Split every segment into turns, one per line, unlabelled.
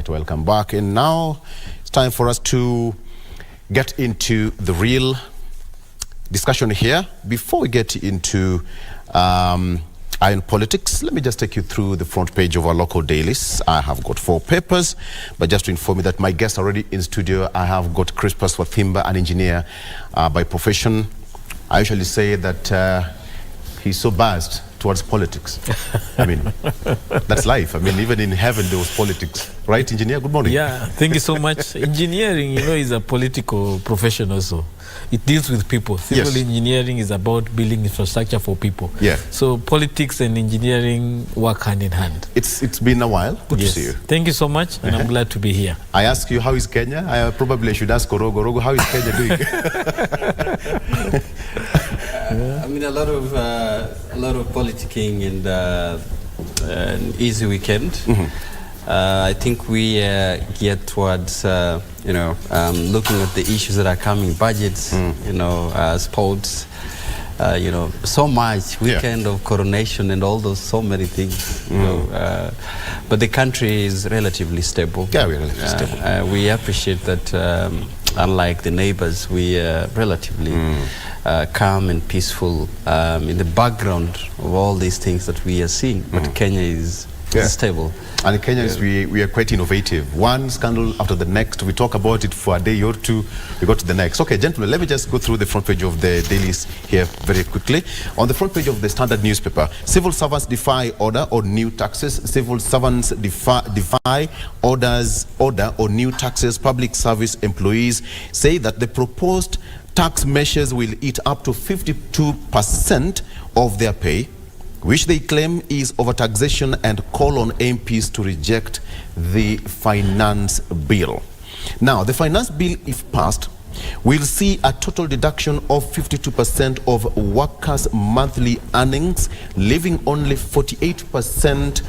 right, welcome back. And now it's time for us to get into the real discussion here. Before we get into iron politics, let me just take you through the front page of our local dailies. I have got 4 papers, but just to inform you that my guests are already in studio. I have got Crispus Wathimba, an engineer by profession. I usually say that he's so biased towards politics. I mean, that's life. I mean, even in heaven there was politics. Right, engineer? Good morning.
Yeah, thank you so much. Engineering, you know, is a political profession also. It deals with people. Civil engineering is about building infrastructure for people.
Yeah.
So politics and engineering work hand in hand.
It's been a while. Good to see you.
Thank you so much, and I'm glad to be here.
I ask you, how is Kenya? I probably should ask Orogo. Orogo, how is Kenya doing?
I mean, a lot of politicking and an easy weekend. I think we get towards looking at the issues that are coming, budgets, sports, so much weekend of coronation and all those, so many things. But the country is relatively stable.
Yeah, we're relatively stable.
We appreciate that. Unlike the neighbors, we are relatively calm and peaceful in the background of all these things that we are seeing. But Kenya is stable.
And in Kenya, we are quite innovative. One scandal after the next. We talk about it for a day or two. We go to the next. Okay, gentlemen, let me just go through the front page of the dailies here very quickly. On the front page of the Standard newspaper, civil servants defy order on new taxes. Civil servants defy order on new taxes. Public service employees say that the proposed tax measures will eat up to 52% of their pay, which they claim is overtaxation, and call on MPs to reject the finance bill. Now, the finance bill, if passed, will see a total deduction of 52% of workers' monthly earnings, leaving only 48%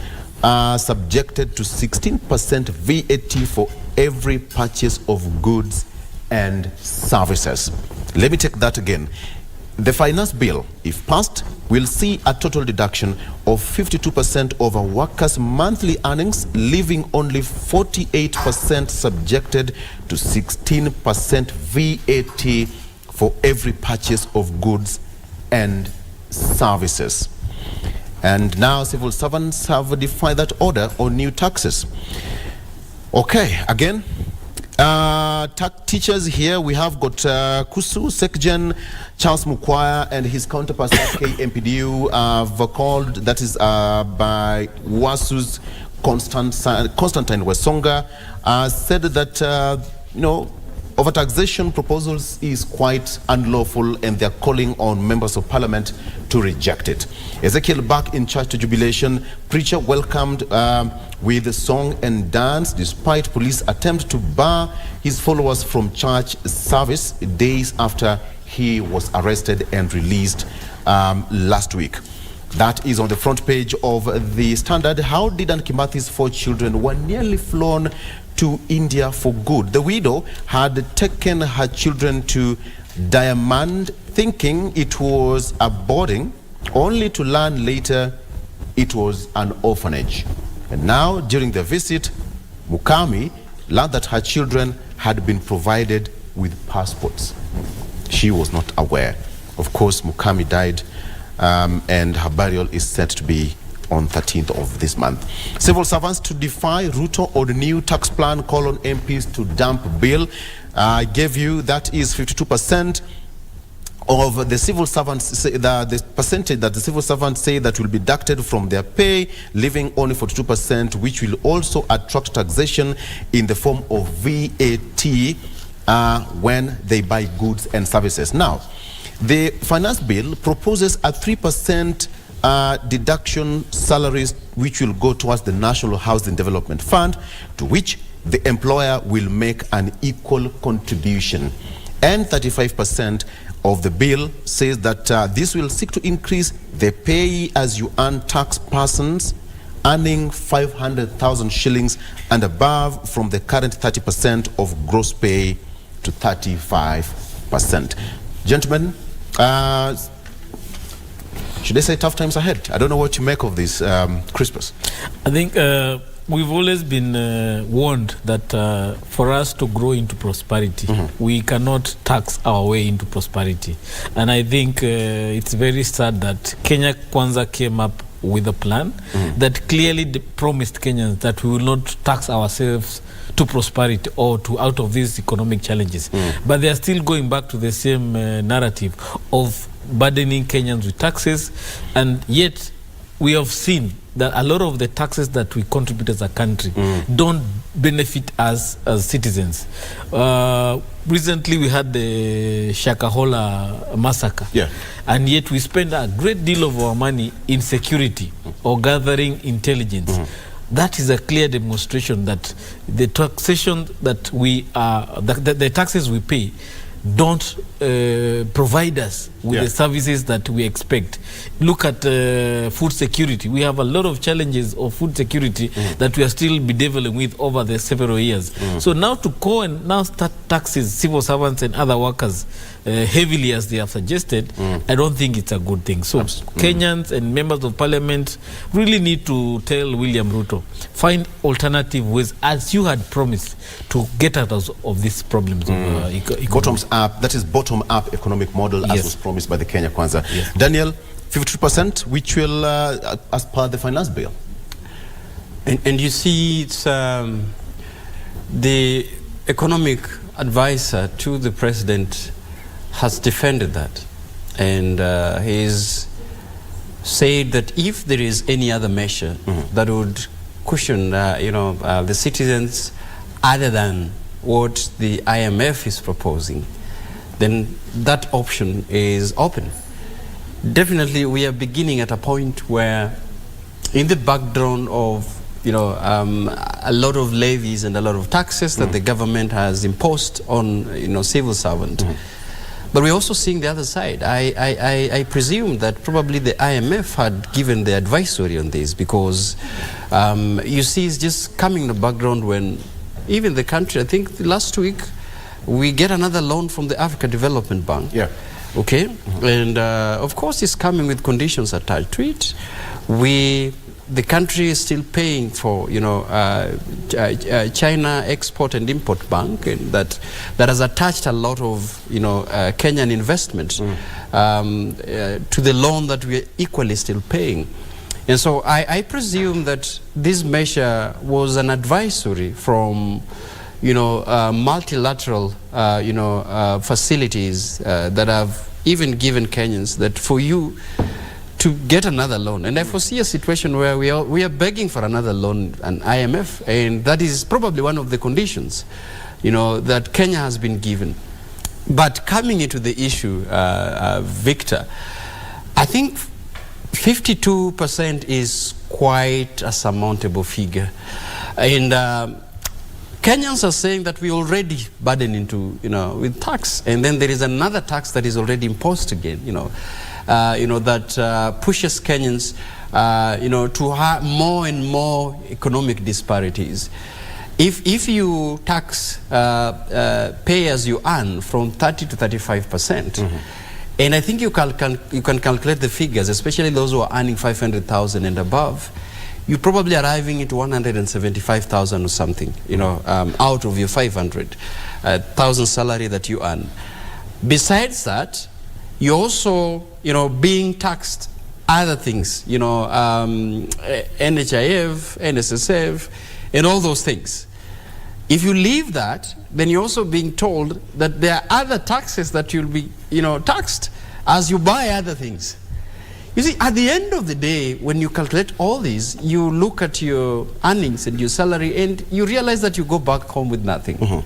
subjected to 16% VAT for every purchase of goods and services. Let me take that again. The finance bill, if passed, will see a total deduction of 52% of a worker's monthly earnings, leaving only 48% subjected to 16% VAT for every purchase of goods and services. And now civil servants have defied that order on new taxes. Okay, again, teachers here, we have got Kusu, Sekjen, Charles Mukwaya, and his counterpart at KMPDU, called, that is by WASU's Constantine Wesonga, said that, overtaxation proposals is quite unlawful, and they're calling on members of parliament to reject it. Ezekiel, back in church to jubilation, preacher welcomed with song and dance, despite police attempt to bar his followers from church service days after he was arrested and released last week. That is on the front page of the Standard. How Dedan Kimathi's 4 children were nearly flown to India for good. The widow had taken her children to Diamond thinking it was a boarding, only to learn later it was an orphanage. And now, during the visit, Mukami learned that her children had been provided with passports. She was not aware. Of course, Mukami died, and her burial is set to be on 13th of this month. Civil servants to defy Ruto on new tax plan, call on MPs to dump bill. I gave you, that is 52% of the civil servants, the percentage that the civil servants say that will be deducted from their pay, leaving only 42%, which will also attract taxation in the form of VAT when they buy goods and services. Now, the finance bill proposes a 3% deduction salaries, which will go towards the National Housing Development Fund, to which the employer will make an equal contribution. And 35% of the bill says that this will seek to increase the pay-as-you-earn tax persons earning 500,000 shillings and above from the current 30% of gross pay to 35%. Gentlemen, should I say tough times ahead? I don't know what you make of this, Crispus.
I think we've always been warned that for us to grow into prosperity, we cannot tax our way into prosperity. And I think it's very sad that Kenya Kwanza came up with a plan that clearly promised Kenyans that we will not tax ourselves to prosperity or to out of these economic challenges. But they are still going back to the same narrative of burdening Kenyans with taxes, and yet we have seen that a lot of the taxes that we contribute as a country don't benefit us as citizens. Recently we had the Shakahola massacre, and yet we spend a great deal of our money in security or gathering intelligence. That is a clear demonstration that the taxation that we are, the taxes we pay don't provide us with the services that we expect. Look at food security. We have a lot of challenges of food security that we are still bedeviling with over the several years. So now to go and now start taxes civil servants and other workers heavily as they have suggested, I don't think it's a good thing. So Kenyans and members of parliament really need to tell William Ruto, find alternative ways, as you had promised, to get out of these problems of
bottoms up, that is bottom-up economic model as was promised by the Kenya Kwanza. Daniel, 52%, which will, as per the finance bill.
And you see, it's the economic advisor to the president has defended that. And he's said that if there is any other measure that would cushion the citizens other than what the IMF is proposing, then that option is open. Definitely we are beginning at a point where, in the background of a lot of levies and a lot of taxes that the government has imposed on civil servant, but we're also seeing the other side. I presume that probably the IMF had given the advisory on this, because you see it's just coming in the background when even the country, I think last week, we get another loan from the Africa Development Bank. Okay? And of course it's coming with conditions attached to it. The country is still paying for, China Export and Import Bank, and that has attached a lot of, Kenyan investments to the loan that we are equally still paying. And so I presume that this measure was an advisory from, multilateral, facilities that have even given Kenyans that for you to get another loan. And I foresee a situation where we are begging for another loan, an IMF, and that is probably one of the conditions, that Kenya has been given. But coming into the issue, Victor, I think 52% is quite a surmountable figure. And Kenyans are saying that we already burden into, with tax. And then there is another tax that is already imposed again, that pushes Kenyans, to have more and more economic disparities. If you tax pay as you earn from 30 to 35%, and I think you can calculate the figures, especially those who are earning 500,000 and above, you're probably arriving at 175,000 or something, out of your 500,000 salary that you earn. Besides that, you're also, being taxed other things, NHIF, NSSF, and all those things. If you leave that, then you're also being told that there are other taxes that you'll be, taxed as you buy other things. You see, at the end of the day, when you calculate all these, you look at your earnings and your salary, and you realize that you go back home with nothing.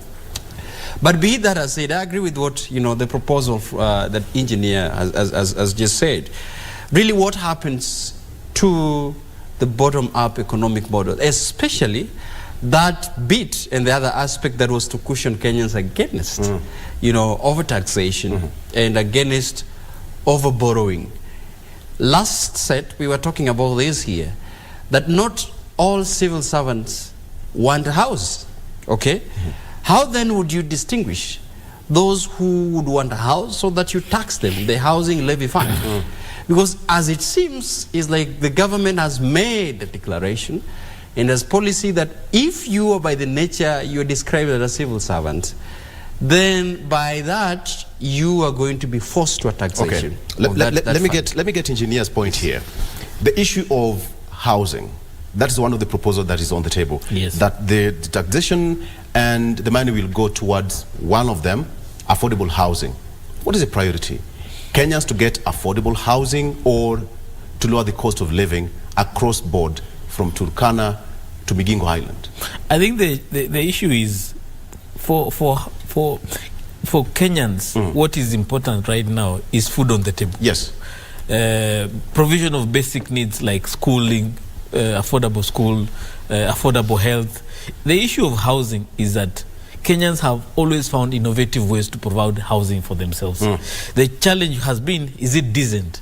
But be that as said, I agree with what, the proposal that engineer has just said. Really, what happens to the bottom-up economic model, especially that bit and the other aspect that was to cushion Kenyans against, overtaxation and against over-borrowing. Last set, we were talking about this here, that not all civil servants want a house, okay? How then would you distinguish those who would want a house so that you tax them, the housing levy fund? Because as it seems, it's like the government has made the declaration and as policy that if you are by the nature, you're described as a civil servant, then by that, you are going to be forced to a taxation.
Okay. Let me get engineer's point here. The issue of housing, that is one of the proposals that is on the table.
Yes.
That the taxation and the money will go towards one of them, affordable housing. What is the priority? Kenyans to get affordable housing or to lower the cost of living across board from Turkana to Migingo Island?
I think the issue is for Kenyans, what is important right now is food on the table.
Yes.
Provision of basic needs like schooling, affordable school, affordable health. The issue of housing is that Kenyans have always found innovative ways to provide housing for themselves. The challenge has been, is it decent?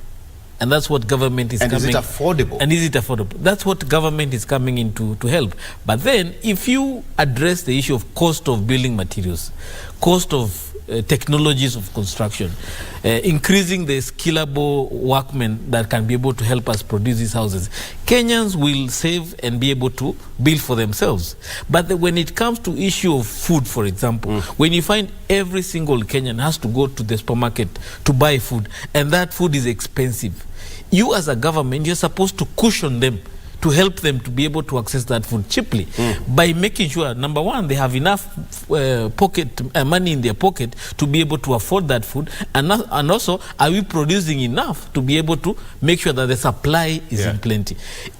And that's what government is coming.
And is it affordable?
And is it affordable? That's what government is coming in to help. But then, if you address the issue of cost of building materials, cost of technologies of construction, increasing the skillable workmen that can be able to help us produce these houses, Kenyans will save and be able to build for themselves. But when it comes to issue of food, for example, when you find every single Kenyan has to go to the supermarket to buy food, and that food is expensive, you as a government, you're supposed to cushion them to help them to be able to access that food cheaply by making sure, number one, they have enough money in their pocket to be able to afford that food, and also, are we producing enough to be able to make sure that the supply is in plenty?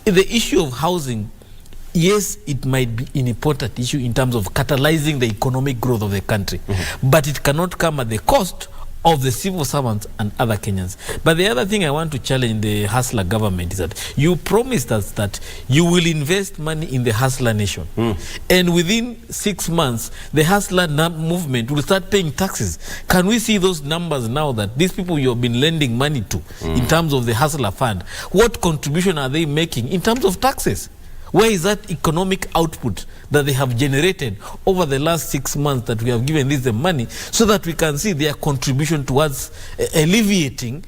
The issue of housing, yes, it might be an important issue in terms of catalyzing the economic growth of the country, but it cannot come at the cost of the civil servants and other Kenyans. But the other thing I want to challenge the Hustler government is that you promised us that you will invest money in the Hustler nation. And within 6 months, the Hustler movement will start paying taxes. Can we see those numbers now that these people you have been lending money to in terms of the Hustler fund, what contribution are they making in terms of taxes? Where is that economic output that they have generated over the last 6 months that we have given this the money, so that we can see their contribution towards alleviating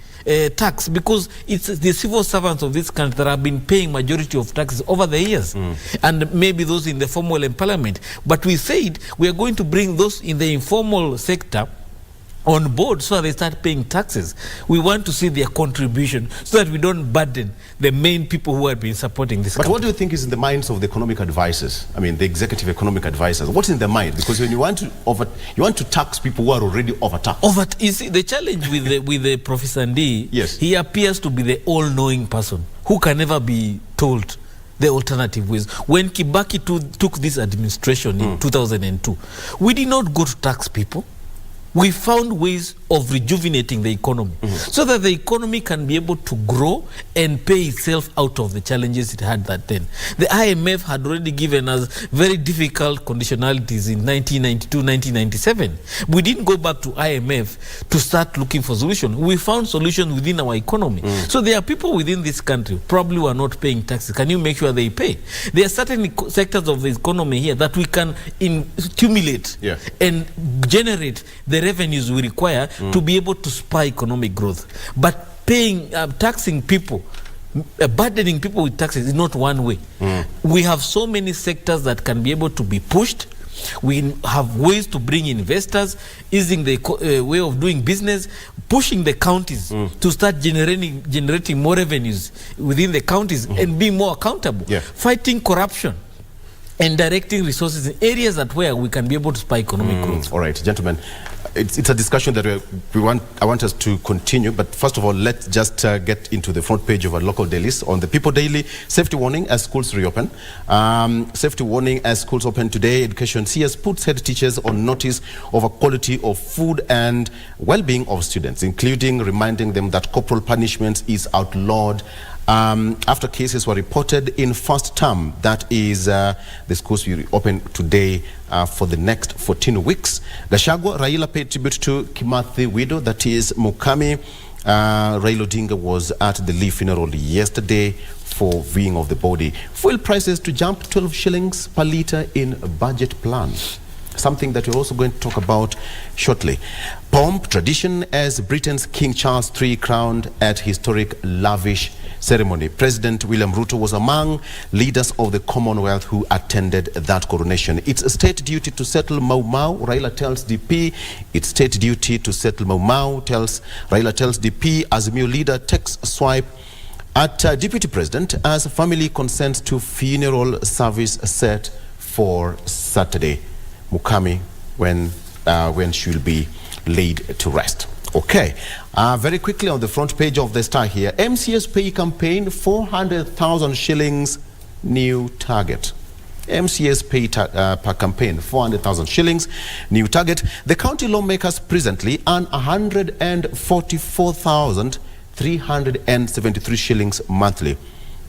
tax? Because it's the civil servants of this country that have been paying majority of taxes over the years, and maybe those in the formal employment. But we said we are going to bring those in the informal sector on board so they start paying taxes. We want to see their contribution so that we don't burden the main people who have been supporting this country.
What do you think is in the minds of the economic advisors? I mean, the executive economic advisors. What's in their mind? Because when you want to tax people who are already overtaxed.
You see, the challenge with the Professor Ndi,
yes,
he appears to be the all-knowing person who can never be told the alternative ways. When Kibaki took this administration in 2002, we did not go to tax people. We found ways of rejuvenating the economy so that the economy can be able to grow and pay itself out of the challenges it had that then. The IMF had already given us very difficult conditionalities in 1992, 1997. We didn't go back to IMF to start looking for solutions. We found solutions within our economy. So there are people within this country probably who are not paying taxes. Can you make sure they pay? There are certain sectors of the economy here that we can stimulate and generate the revenues we require to be able to spur economic growth. But paying, taxing people, burdening people with taxes is not one way. We have so many sectors that can be able to be pushed. We have ways to bring investors, easing the way of doing business, pushing the counties to start generating more revenues within the counties and being more accountable, fighting corruption, and directing resources in areas that where we can be able to spur economic growth.
All right, gentlemen, it's a discussion that I want us to continue, but first of all, let's just get into the front page of our local dailies. On the People Daily, safety warning as schools reopen. Safety warning as schools open today. Education CS puts head teachers on notice over quality of food and well-being of students, including reminding them that corporal punishment is outlawed after cases were reported in first term. That is, the schools will open today for the next 14 weeks. Gachagua, Raila paid tribute to Kimathi widow, that is Mukami. Raila Odinga was at the Lee funeral yesterday for viewing of the body. Fuel prices to jump 12 shillings per litre in a budget plan. Something that we're also going to talk about shortly. Pomp tradition as Britain's King Charles III crowned at historic lavish ceremony. President William Ruto was among leaders of the Commonwealth who attended that coronation. It's a state duty to settle Mau Mau, Raila tells DP. It's state duty to settle Mau Mau, Raila tells DP, as Azimio leader takes a swipe at Deputy President as family consents to funeral service set for Saturday. Mukami, when she'll be laid to rest. Okay, very quickly on the front page of the Star here, MCS pay campaign, 400,000 shillings, new target. MCS pay per campaign, 400,000 shillings, new target. The county lawmakers presently earn 144,373 shillings monthly,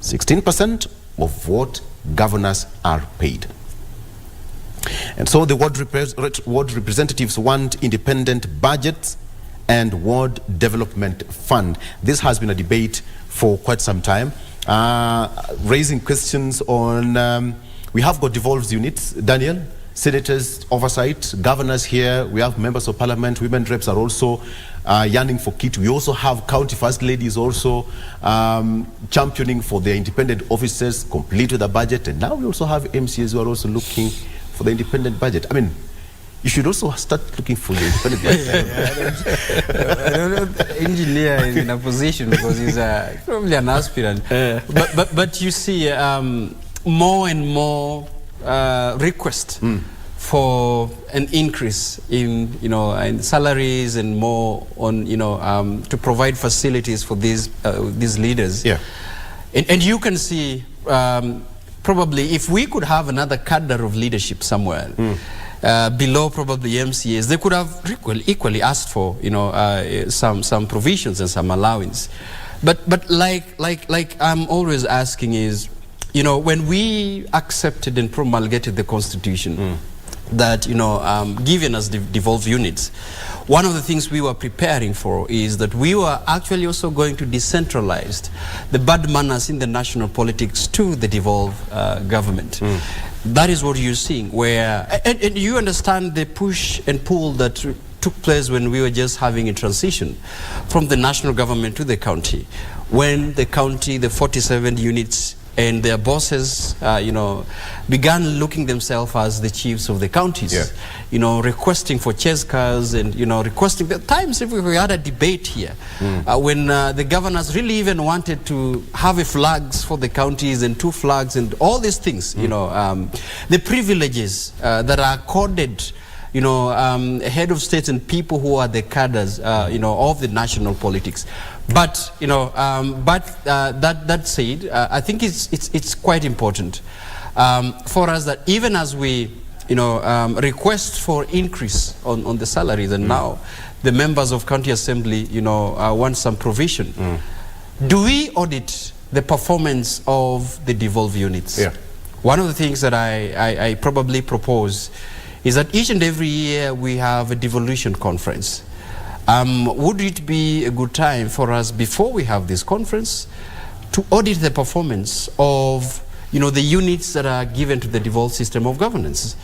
16% of what governors are paid. And so the ward representatives want independent budgets and ward development fund. This has been a debate for quite some time, raising questions on, we have got devolved units, Daniel, senators, oversight, governors here, we have members of parliament, women reps are also yearning for kit. We also have county first ladies also championing for their independent officers, complete with the budget, and now we also have MCAs who are also looking for the independent budget. I mean, you should also start looking for your independent budget.
I don't know, engineer is in a position because he's probably an aspirant. But you see more and more requests for an increase in in salaries and more on to provide facilities for these leaders. Yeah, and you can see. Probably if we could have another cadre of leadership somewhere below probably MCAs, they could have equally asked for some provisions and some allowance. But like I'm always asking is, when we accepted and promulgated the Constitution that given us the devolved units, one of the things we were preparing for is that we were actually also going to decentralize the bad manners in the national politics to the devolved government. That is what you're seeing, where, and you understand the push and pull that took place when we were just having a transition from the national government to the county. When the county, the 47 units, and their bosses, began looking themselves as the chiefs of the counties, requesting for chess cars and, requesting. The times if we had a debate here, when the governors really even wanted to have a flags for the counties and 2 flags and all these things, the privileges that are accorded, head of states and people who are the cadres, of the national politics. But that said, I think it's quite important for us that even as we request for increase on the salaries, and now the members of county assembly want some provision. Do we audit the performance of the devolved units? Yeah. One of the things that I probably propose is that each and every year we have a devolution conference. Would it be a good time for us, before we have this conference, to audit the performance of the units that are given to the devolved system of governance?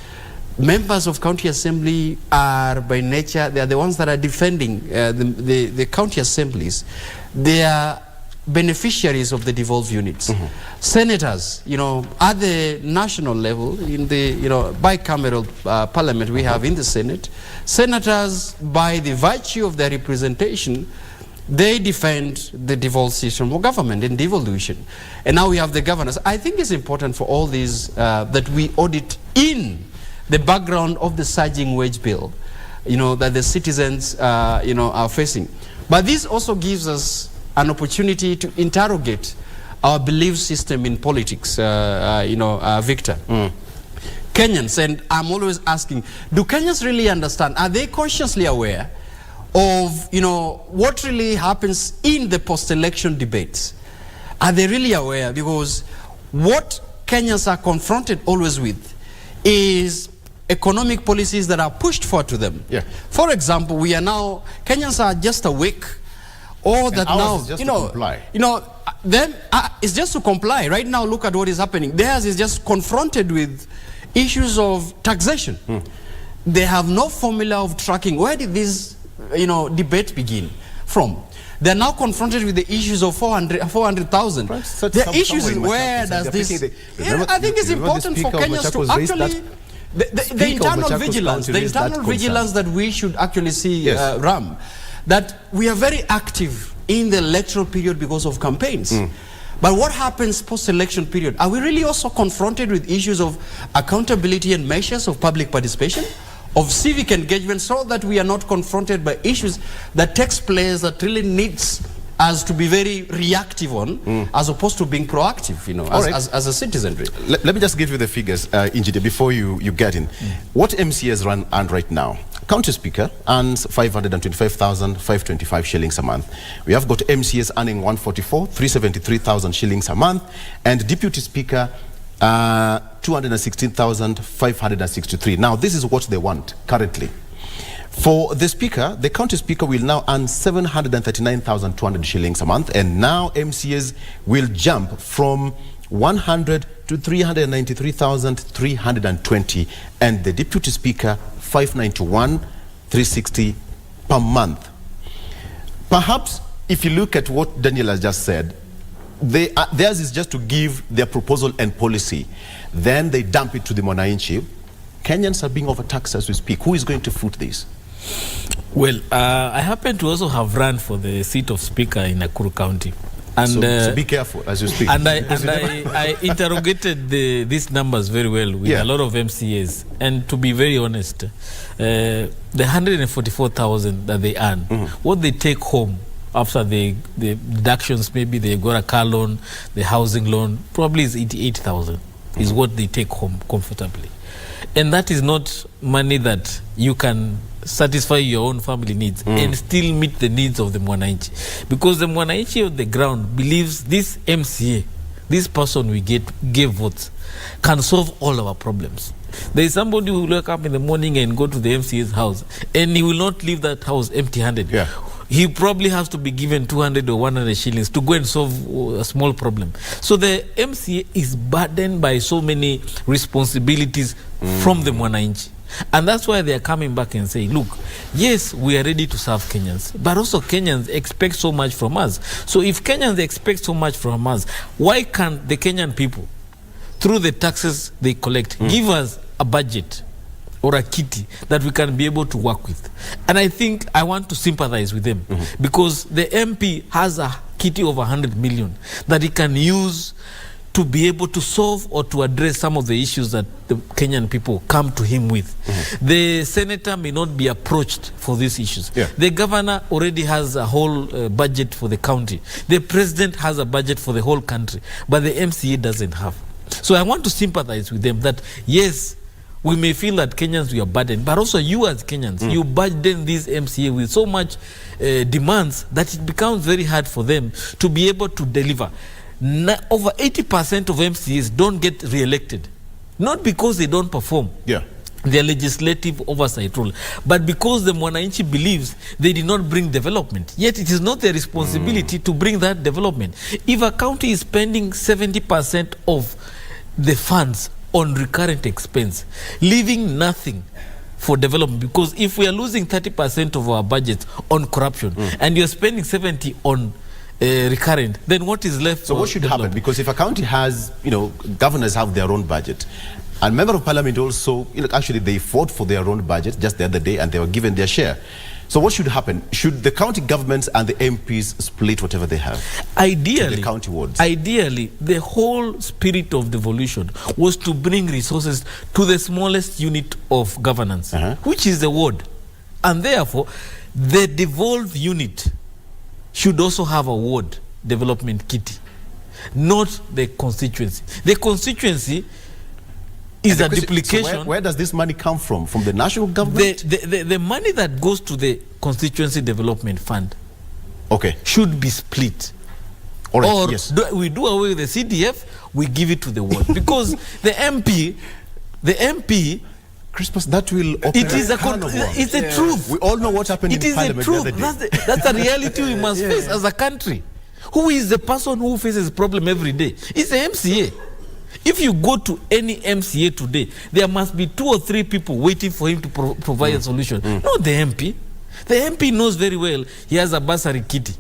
Members of county assembly are by nature, they are the ones that are defending the county assemblies. They are beneficiaries of the devolved units. Senators, at the national level, in the bicameral parliament we have in the Senate, senators, by the virtue of their representation, they defend the devolved system of government and devolution. And now we have the governors. I think it's important for all these that we audit in the background of the surging wage bill, that the citizens are facing. But this also gives us an opportunity to interrogate our belief system in politics, Victor. Kenyans, and I'm always asking, do Kenyans really understand? Are they consciously aware of, what really happens in the post-election debates? Are they really aware? Because what Kenyans are confronted always with is economic policies that are pushed forward to them. Yeah. For example, Kenyans are just awake. Or that now,
to comply.
Then it's just to comply. Right now, look at what is happening. Theirs is just confronted with issues of taxation. They have no formula of tracking. Where did this, debate begin from? They're now confronted with the issues of 400,000. The issues is where does this... I think it's important for Kenyans to actually... The internal vigilance that we should actually see, Ram, that we are very active in the electoral period because of campaigns. But what happens post-election period? Are we really also confronted with issues of accountability and measures of public participation, of civic engagement, so that we are not confronted by issues that takes place that really needs us to be very reactive on, as opposed to being proactive, you know, as a citizenry?
Let me just give you the figures, Injide, before you get in. What MCAs earn right now? County Speaker earns 525,525 shillings a month. We have got MCAs earning 373,000 shillings a month, and Deputy Speaker 216,563. Now, this is what they want currently. For the Speaker, the County Speaker will now earn 739,200 shillings a month, and now MCAs will jump from 100 to 393,320, and the Deputy Speaker 591,360 per month. Perhaps if you look at what Daniel has just said, theirs is just to give their proposal and policy, then they dump it to the Mwananchi. Kenyans are being overtaxed as we speak. Who is going to foot this?
Well, I happen to also have run for the seat of Speaker in Nakuru County. And,
so be careful as you speak.
And I interrogated these numbers very well with a lot of MCAs. And to be very honest, the 144,000 that they earn, what they take home after the deductions, maybe they got a car loan, the housing loan, probably is 88,000 is what they take home comfortably. And that is not money that you can satisfy your own family needs and still meet the needs of the Mwananchi. Because the Mwananchi on the ground believes this MCA, this person we gave votes, can solve all our problems. There is somebody who will wake up in the morning and go to the MCA's house, and he will not leave that house empty-handed. Yeah. He probably has to be given 200 or 100 shillings to go and solve a small problem. So the MCA is burdened by so many responsibilities from the Mwananchi. And that's why they are coming back and saying, look, yes, we are ready to serve Kenyans, but also Kenyans expect so much from us. So if Kenyans expect so much from us, why can't the Kenyan people, through the taxes they collect, give us a budget or a kitty that we can be able to work with? And I think I want to sympathize with them because the MP has a kitty of 100 million that he can use to be able to solve or to address some of the issues that the Kenyan people come to him with. The senator may not be approached for these issues. The governor already has a whole budget for the county. The president has a budget for the whole country, but the MCA doesn't have. So I want to sympathize with them that, yes, we may feel that Kenyans, we are burdened, but also you as Kenyans, you burden this MCA with so much demands that it becomes very hard for them to be able to deliver. Over 80% of MCAs don't get re-elected, not because they don't perform their legislative oversight role, but because the Mwananchi believes they did not bring development. Yet it is not their responsibility to bring that development. If a county is spending 70% of the funds on recurrent expense, leaving nothing for development, because if we are losing 30% of our budget on corruption and you're spending 70 on recurrent, then what is left?
So what should happen? Because if a county has, governors have their own budget, and member of parliament also, actually they fought for their own budget just the other day and they were given their share. So what should happen? Should the county governments and the MPs split whatever they have?
Ideally,
to the county wards.
Ideally, the whole spirit of devolution was to bring resources to the smallest unit of governance, which is the ward. And therefore, the devolved unit should also have a ward development kitty, not the constituency. The constituency is a duplication.
So where does this money come from? From the national government?
The money that goes to the constituency development fund should be split.
All right,
or we do away with the CDF, we give it to the ward. Because the MP,
Crispus, that will open
it's the truth.
We all know what happened in Parliament the other day.
That's the reality we must face as a country. Who is the person who faces problem every day? It's the MCA. If you go to any MCA today, there must be 2 or 3 people waiting for him to provide a solution. Not the MP. The MP knows very well he has a bursary kitty.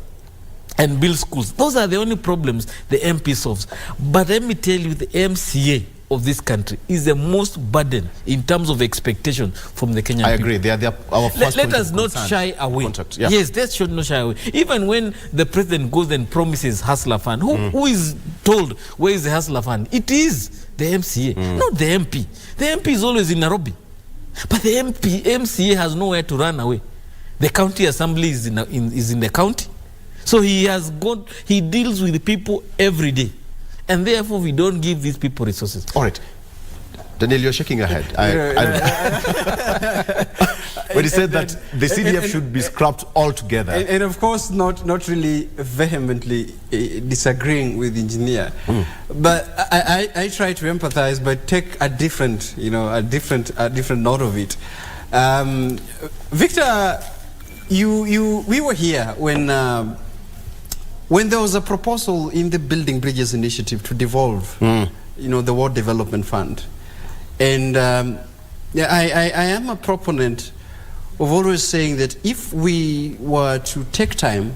and build schools. Those are the only problems the MP solves. But let me tell you, the MCA of this country is the most burden in terms of expectation from the Kenyan people.
I agree. They are our first
Let us not shy away.
Yeah.
Yes, they should not shy away. Even when the president goes and promises hustler fund, who is told where is the hustler fund? It is the MCA, not the MP. The MP is always in Nairobi. But the MCA has nowhere to run away. The county assembly is in the county. So he deals with the people every day. And therefore, we don't give these people resources.
All right. Daniel, you're shaking your head. When he said that the CDF should be scrapped altogether.
And of course, not really vehemently disagreeing with the engineer. But I try to empathize, but take a different note of it. Victor, we were here when there was a proposal in the Building Bridges Initiative to devolve, the World Development Fund. And I am a proponent of always saying that if we were to take time,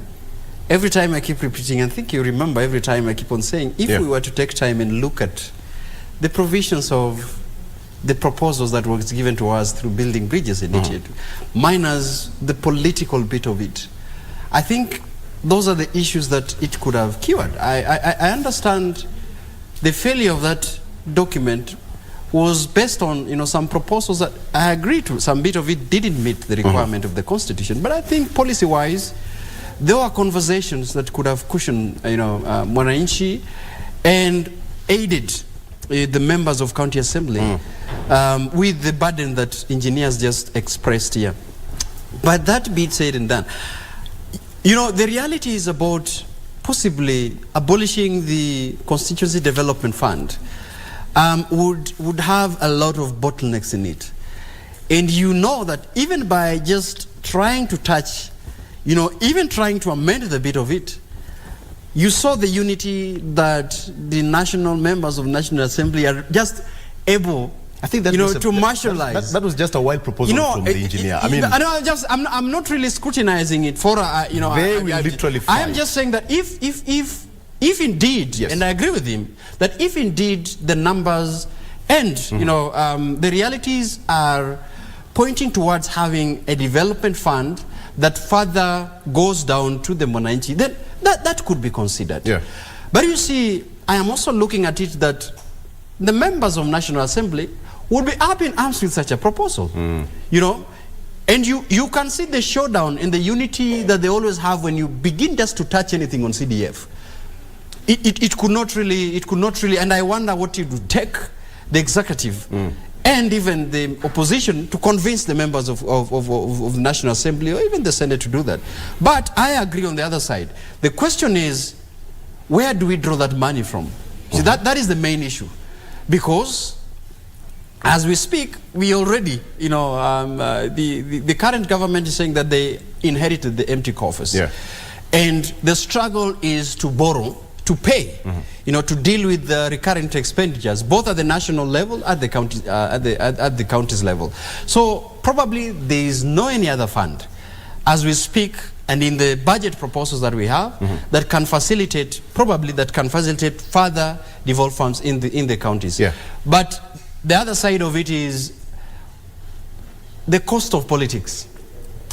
every time I keep repeating, I think you remember every time I keep on saying, if we were to take time and look at the provisions of the proposals that was given to us through Building Bridges Initiative, minus the political bit of it, I think those are the issues that it could have cured. I understand the failure of that document was based on some proposals that I agree to. Some bit of it didn't meet the requirement of the Constitution, but I think policy-wise, there were conversations that could have cushioned Mwananchi and aided the members of County Assembly with the burden that engineers just expressed here. But that being said and done, the reality is about possibly abolishing the Constituency Development Fund would have a lot of bottlenecks in it. And that even by just trying to touch, even trying to amend the bit of it, you saw the unity that the national members of National Assembly are just able,
I think that
to marshalize.
That was just a wild proposal from the engineer.
I'm not really scrutinizing it for
they will literally fight.
I am just saying that if indeed, yes, and I agree with him, that if indeed the numbers and the realities are pointing towards having a development fund that further goes down to the Mwananchi, then that could be considered.
Yeah.
But you see, I am also looking at it that the members of National Assembly would be up in arms with such a proposal, and you can see the showdown and the unity that they always have when you begin just to touch anything on CDF. It could not really, and I wonder what it would take the executive and even the opposition to convince the members of the National Assembly or even the Senate to do that. But I agree on the other side. The question is, where do we draw that money from? See, that is the main issue. Because as we speak, we already, the current government is saying that they inherited the empty coffers. Yeah. And the struggle is to borrow, to pay, to deal with the recurrent expenditures, both at the national level, at the county, at the counties level. So probably there is no any other fund, as we speak, and in the budget proposals that we have, that can facilitate, further devolved funds in the counties. Yeah. But the other side of it is the cost of politics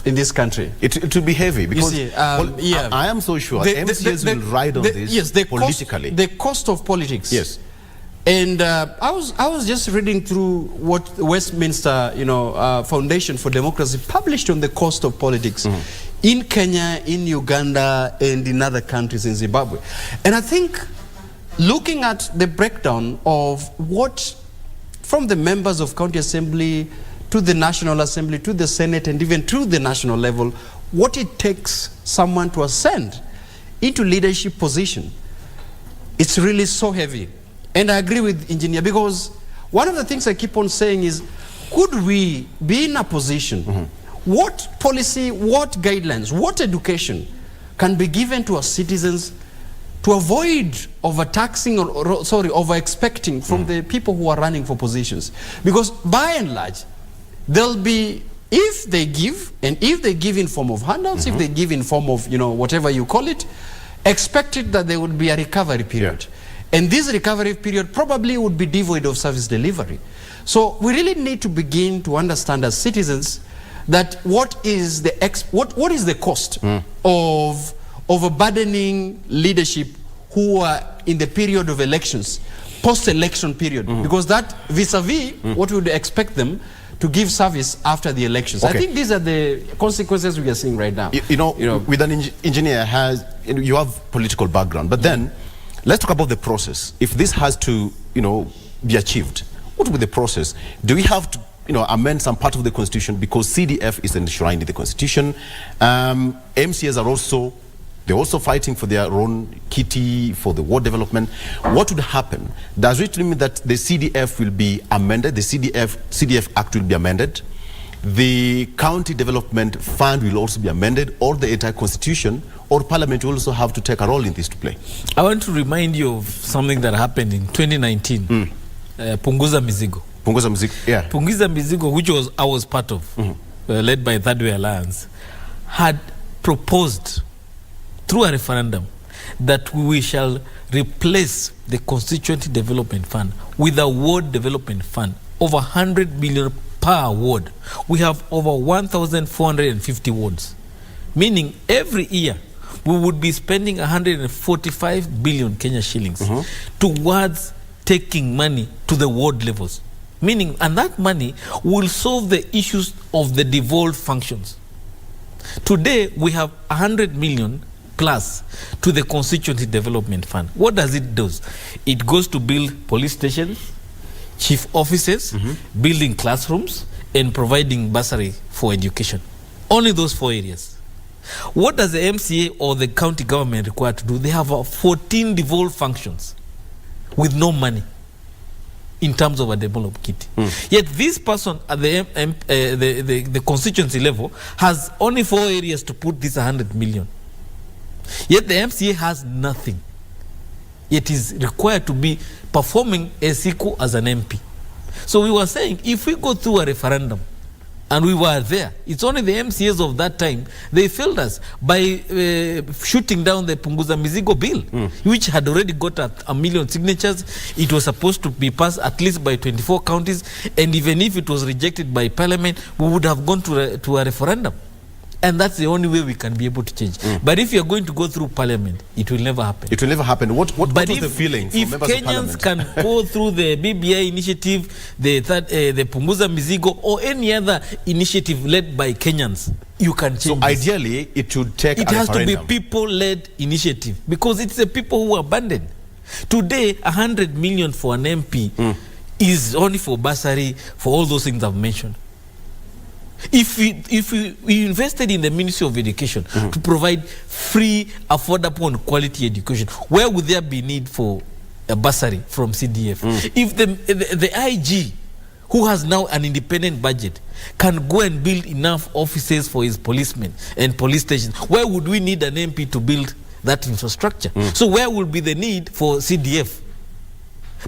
in this country.
It will be heavy because
see,
I am so sure MCAs will ride on this politically.
The cost of politics.
Yes.
And I was just reading through what Westminster Foundation for Democracy published on the cost of politics in Kenya, in Uganda, and in other countries, in Zimbabwe. And I think looking at the breakdown of what, from the members of County Assembly to the National Assembly, to the Senate, and even to the national level, what it takes someone to ascend into leadership position, it's really so heavy. And I agree with engineer, because one of the things I keep on saying is, could we be in a position, what policy, what guidelines, what education can be given to our citizens to avoid overtaxing or over-expecting from the people who are running for positions? Because by and large, there'll be, if they give, and if they give in form of handouts, if they give in form of, whatever you call it,
expected that there would be a recovery period. And this recovery period probably would be devoid of service delivery. So we really need to begin to understand as citizens that what is the cost of a burdening leadership who are in the period of elections, post-election period, because that vis-a-vis what we would expect them to give service after the elections. I think these are the consequences we are seeing right now.
You know, with an engineer you have political background, but then let's talk about the process. If this has to, be achieved, what will be the process? Do we have to, amend some part of the constitution, because CDF is enshrined in the constitution? MCAs are they're also fighting for their own kitty, for the ward development. What would happen? Does it mean that the CDF will be amended? The CDF Act will be amended. The County Development Fund will also be amended, or the entire constitution, or Parliament will also have to take a role in this to play.
I want to remind you of something that happened in 2019. Punguza Mizigo.
Punguza Mizigo, yeah.
Punguza Mizigo, which I was part of, led by Third Way Alliance, had proposed through a referendum that we shall replace the Constituency Development Fund with a Ward Development Fund, over 100 million per ward. We have over 1,450 wards, meaning every year we would be spending 145 billion Kenya shillings towards taking money to the ward levels, meaning, and that money will solve the issues of the devolved functions. Today we have 100 million plus to the Constituency Development Fund. What does it do? It goes to build police stations, chief offices, building classrooms, and providing bursary for education. Only those 4 areas. What does the MCA or the county government require to do? They have 14 devolved functions with no money in terms of a developed kitty. Yet this person at the constituency level has only 4 areas to put this 100 million. Yet the MCA has nothing. It is required to be performing as equal as an MP. So we were saying, if we go through a referendum, and we were there, it's only the MCAs of that time, they failed us by shooting down the Punguza Mizigo bill, which had already got 1 million signatures. It was supposed to be passed at least by 24 counties, and even if it was rejected by Parliament, we would have gone to a referendum. And that's the only way we can be able to change. But if you're going to go through Parliament, it will never happen.
It will never happen. What was the feeling from
if
members
Kenyans
of Parliament?
can go through the BBI initiative, the Punguza Mizigo, or any other initiative led by Kenyans, you can change.
So ideally, it should take
it
a
has
referendum.
to be people-led initiative, because it's the people who are abandoned. Today, 100 million for an MP is only for bursary, for all those things I've mentioned. If we invested in the Ministry of Education to provide free, affordable and quality education, where would there be need for a bursary from CDF? If the IG, who has now an independent budget, can go and build enough offices for his policemen and police stations, where would we need an MP to build that infrastructure? So where will be the need for CDF?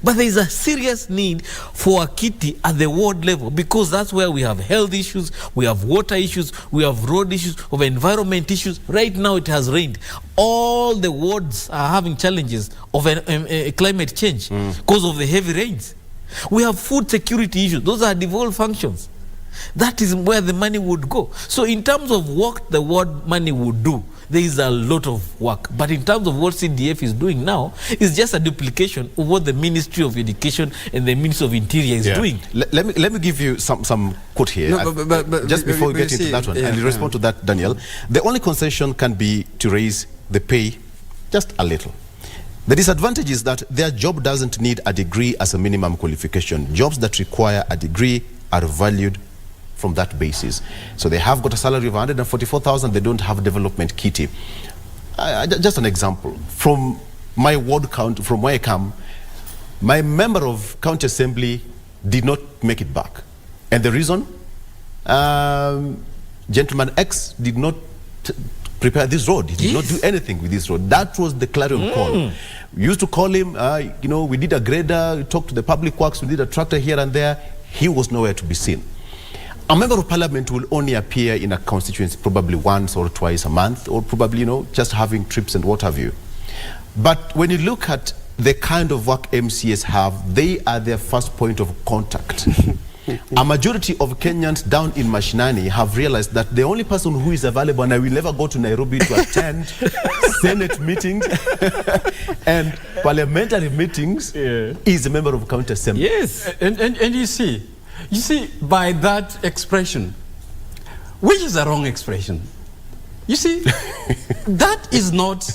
But there is a serious need for a kitty at the ward level, because that's where we have health issues, we have water issues, we have road issues, of environment issues. Right now it has rained. All the wards are having challenges of climate change because of the heavy rains. We have food security issues. Those are devolved functions. That is where the money would go. So in terms of what the ward money would do, there is a lot of work. But in terms of what CDF is doing now, it's just a duplication of what the Ministry of Education and the Ministry of Interior is doing.
Let me give you some quote here.
No, but
just before we get into that one, and you respond to that, Daniel. The only concession can be to raise the pay just a little. The disadvantage is that their job doesn't need a degree as a minimum qualification. Jobs that require a degree are valued from that basis. So they have got a salary of 144,000, they don't have development kitty. Just an example. From my ward count, from where I come, my member of county assembly did not make it back. And the reason? Gentleman X did not prepare this road. He did not do anything with this road. That was the clarion call. We used to call him, we did a grader, we talked to the public works, we did a tractor here and there. He was nowhere to be seen. A member of parliament will only appear in a constituency probably once or twice a month, or probably, just having trips and what have you. But when you look at the kind of work MCAs have, they are their first point of contact. A majority of Kenyans down in Mashinani have realized that the only person who is available, and I will never go to Nairobi to attend Senate meetings and parliamentary meetings, is a member of county assembly.
Yes, and you see, by that expression, which is a wrong expression, you see, that is not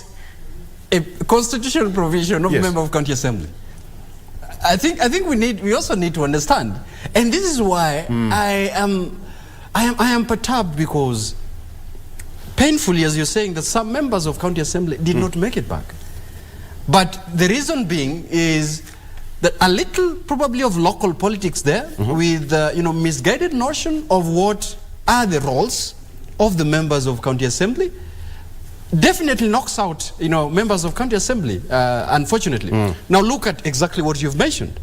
a constitutional provision of member of county assembly. I think we also need to understand, and this is why I am perturbed, because painfully, as you're saying, that some members of county assembly did not make it back. But the reason being is that a little probably of local politics there, with misguided notion of what are the roles of the members of county assembly, definitely knocks out members of county assembly, unfortunately. Now look at exactly what you've mentioned.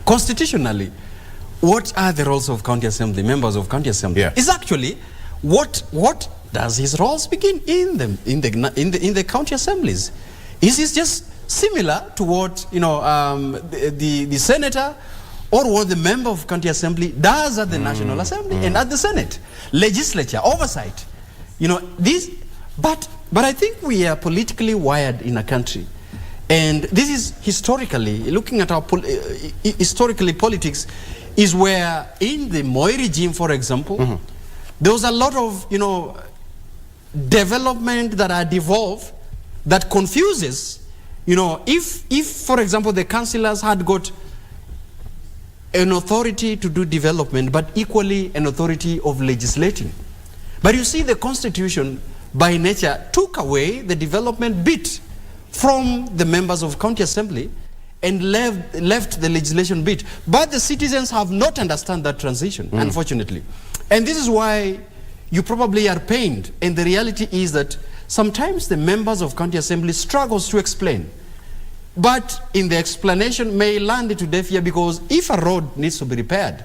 Constitutionally, what are the roles of county assembly, members of county assembly? Is actually what does his roles begin in the county assemblies? Is this just similar to what the senator or what the member of county assembly does at the National Assembly and at the Senate, legislature, oversight? But I think we are politically wired in a country, and this is historically, looking at our historically politics, is where in the Moi regime, for example, there was a lot of development that are devolved that confuses. If for example the councillors had got an authority to do development, but equally an authority of legislating, but you see the constitution by nature took away the development bit from the members of county assembly and left the legislation bit. But the citizens have not understood that transition, unfortunately. And this is why you probably are pained. And the reality is that sometimes the members of county assembly struggles to explain. But in the explanation may land into deaf ear, because if a road needs to be repaired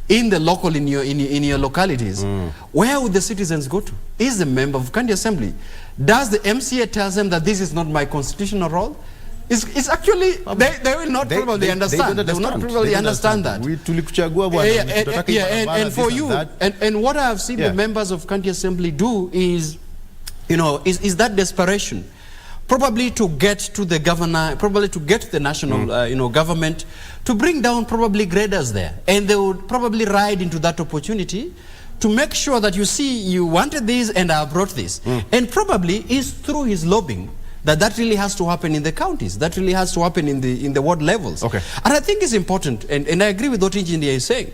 in the local, in your localities, where would the citizens go to? Is the member of county assembly? Does the MCA tell them that this is not my constitutional role? It's actually, they will not probably understand. They will not probably understand that. And for you, and what I have seen the members of county assembly do is, is that desperation, probably to get to the governor, probably to get to the national, government, to bring down probably graders there. And they would probably ride into that opportunity to make sure that you wanted this and I brought this. And probably is through his lobbying that really has to happen in the counties. That really has to happen in the ward levels. And I think it's important, and I agree with what Engineer is saying.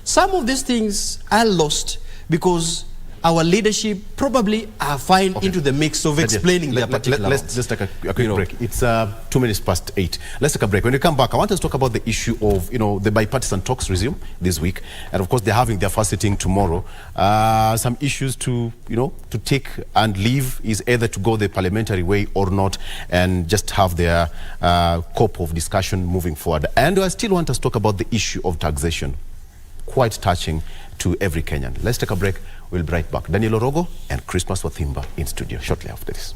Some of these things are lost because our leadership probably are fine into the mix of explaining their particular
Let's just take a quick break. It's 2 minutes past 8. Let's take a break. When we come back, I want us to talk about the issue of, the bipartisan talks resume this week. And of course, they're having their first sitting tomorrow. Some issues to take and leave is either to go the parliamentary way or not, and just have their scope of discussion moving forward. And I still want us to talk about the issue of taxation, quite touching to every Kenyan. Let's take a break. We'll be right back. Daniel Orogo and Christmas Wathimba in studio shortly after this.